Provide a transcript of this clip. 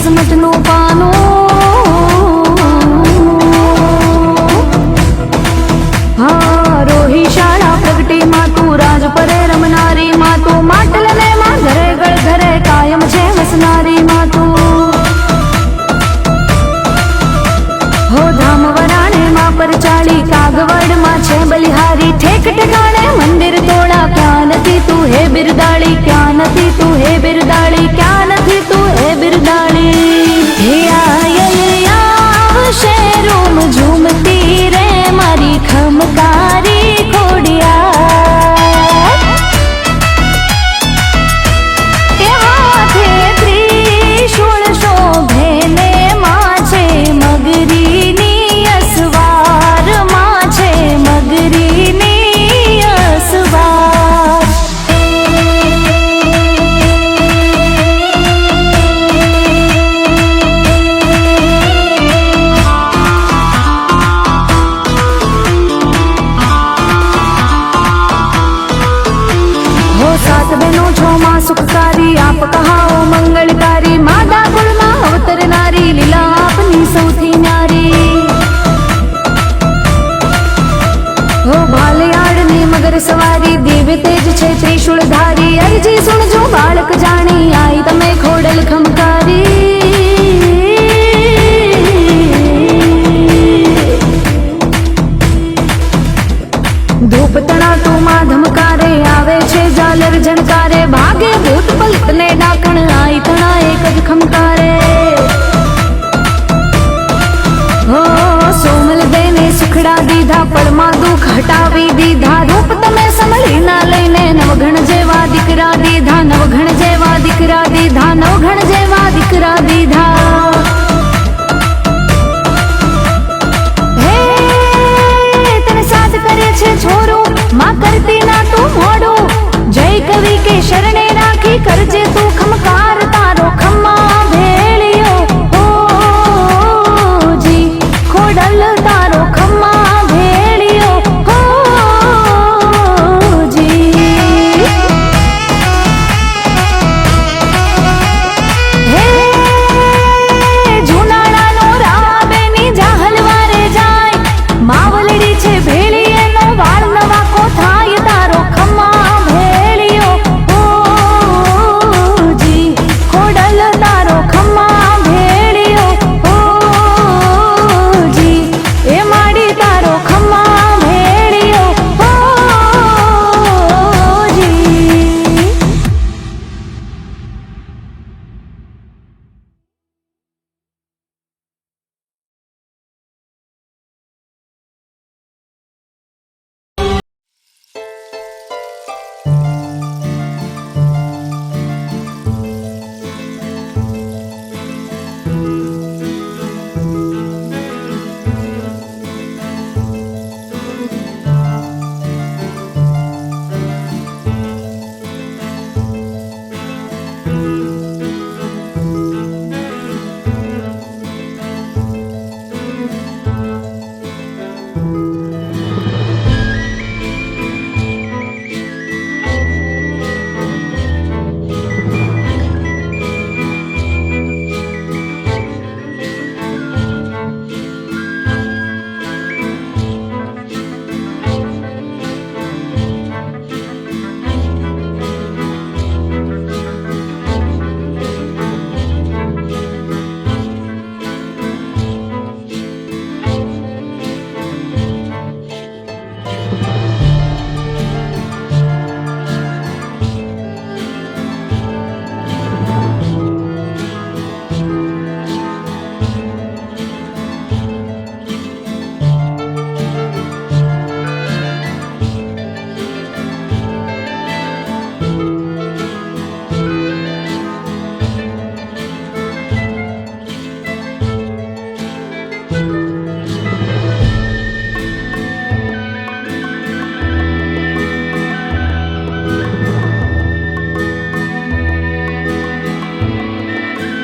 किस्मत नो पानो। हाँ रोही शाळा प्रगटी मातू राज परे रमनारी मातू માટલ ને માં ઘરે ગળ ઘરે કાયમ છે વસનારી માતू। हो धाम वराणे मां पर चाली कागवड़ मां छे बलिहारी ठेक ठिकाणे मंदिर तोड़ा क्या नथी तू हे बिरदाड़ी क्या नथी तू हे बिरदाड़ी क्या नथी तू हे बिरदाड़ी। हे आयल आवशे रूम झूमती रे मारी खमकारी खोड़िया। ए हाथे त्रिशूल शोभे ने माछे मगरी नी असवार माछे मगरी नी असवार। हो सात बहनों छो मां सुखकारी आप कहाओ मंगलकारी मादा कुल मां अवतर नारी लीला आपनी सौथी न्यारी। हो भालयाड़नी मगर सवारी दिव्य तेज छे त्रिशूल धारी। अरजी सुनजो बालक जाणी आई तमे खोडल खमकारी। धूप तना तू मां धमकारे आवे छे झालर झनकारे भागे भूत पलट ने डाकण आई तना एक ज खमकारे। हो सोमल देने सुखड़ा दीधा पड़मा दुख हटावी दीधा रूप तमे संभळी ना लईने नवघण जेवा दीकरा दीधा।